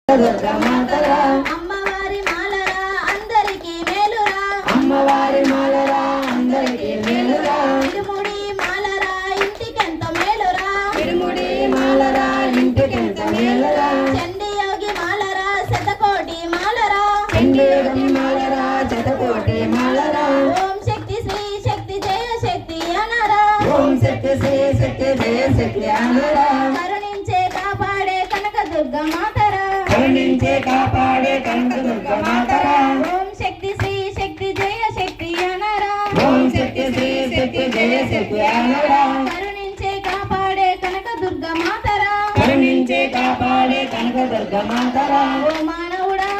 దుర్గమాతరా అమ్మవారి మాలరా అందరికీ మేలురా అమ్మవారి మాలరా అందరికీ మేలురా ఇరుముడి మాలరా ఇంటికెంత మేలురా ఇరుముడి మాలరా ఇంటికెంత మేలురా చండి యోగి మాలరా శతకోటి మాలరా చండి యోగి మాలరా శతకోటి మాలరా ఓం శక్తి శ్రీ శక్తి జయ శక్తి అనరా ఓం శక్తి శ్రీ శక్తి జయ శక్తి అనరా కరుణించే కాపాడే కనక దుర్గమాతరా కరుణించే కాపాడే కనక దుర్గమాతరా ఓం శక్తి శ్రీ శక్తి జయ శక్తి అనరా ఓం శక్తి శ్రీ శక్తి జయ శక్తి అనరా కరుణించే కాపాడే కనక దుర్గమాతరా కరుణించే కాపాడే కనక దుర్గమాతరా ఓ మానవుడా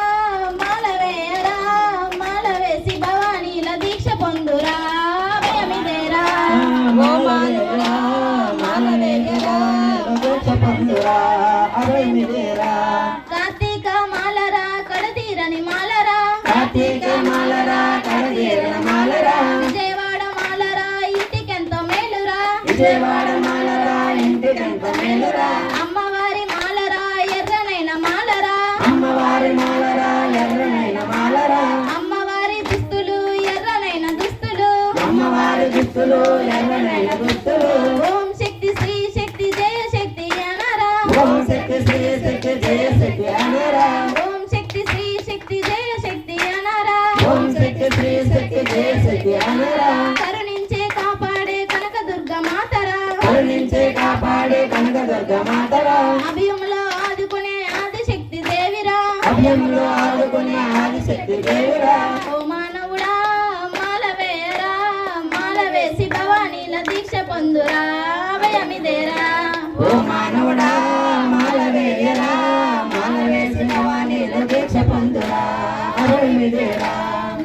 మాలవేయరా మాలవేసి భవానీల దీక్ష పొందురా భయమిదేరా ఓ మానవుడా మాలవేయరా దీక్ష పొందురా అభయమిదేరా కార్తీక మాలరా కడతీరని మాలరా కార్తీక మాలరా కడతీరని మాలరా విజయవాడ మాలరా ఇంటికెంత మేలురా విజయవాడ మాలరా ఇంటికెంత మేలురా అమ్మవారి మాలరా ఎర్రనైన మాలరా అమ్మవారి మాలరా ఎర్రనైన మాలరా అమ్మవారి దుస్తులు ఎర్రనైన దుస్తులు అమ్మవారి దుస్తులు ఎర్రనైన దుస్తులు ఓం శక్తి శ్రీ శక్తి జయ శక్తి అనరా ఓం శక్తి శ్రీ శక్తి జయ శక్తి అనరా ఓం శక్తి శ్రీ శక్తి జయ శక్తి అనరా ఓం శక్తి శ్రీ శక్తి జయ శక్తి అనరా కరుణించే కాపాడే కనక దుర్గమాతరా కరుణించే కాపాడే కనక దుర్గమాతరా అభయములో ఆదుకునే ఆదిశక్తి దేవిరా అభయంలో ఆడుకునే ఆదిశక్తి దేవురా ఓ మానవుడా మాలవేయరా మాలవేసి భవానీల దీక్ష పొందురా భయమిదేరా ఓ మానవుడా మాలవేయరా మాలవేసిన వాణిలో దీక్ష పొందురా అభయమిదేరా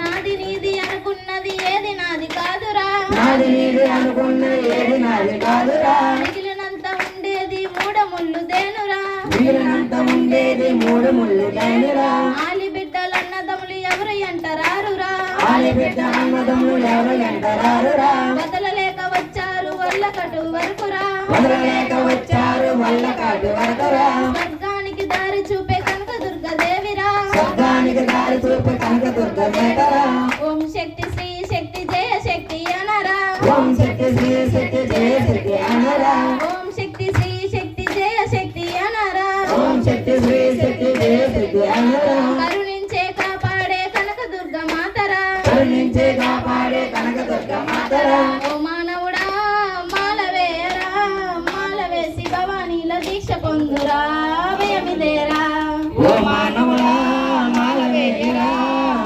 నాది నీది అనుకున్నది ఏది నాది కాదురా నాది నీది అనుకున్న ఏది నాది కాదురా మిగిలినంత ఉండేది మూడముళ్ళు దేనురా మిగిలినంత ఉండేది మూడు ముళ్ళు దైనురా ఆలి బిడ్డలన్నదములు ఎవరు ఎంటరారురా ఆలిబిడ్డ అన్నదమ్ములు ఎవరు ఎంటరారురా వదలలేక వచ్చారు వల్లకటు వరకురా వదలలేక వచ్చారు వల్ల కాటు వరకరా స్వర్గానికి దారి చూపే కనక దుర్గదేవిరా శబ్దానికి దారి చూపు కనక దుర్గ దేవరా ఓం శక్తి శ్రీ శక్తి జయ శక్తి అనరా ఓం శక్తి శ్రీ శక్తి జయ శక్తి అనరా ఓం శక్తి శ్రీ శక్తి జయ శక్తి అనరా ఓం శక్తి శ్రీ శక్తి జయ శక్తి అనరా కరుణించే కాపాడే కనక దుర్గమాతరా కరుణించే కాపాడే కనక దుర్గ మాతరా ఓ మానవుడా మాలవేయరా మాలవేసి భవానీల దీక్ష పొందురా భయమిదేరా ఓ మానవ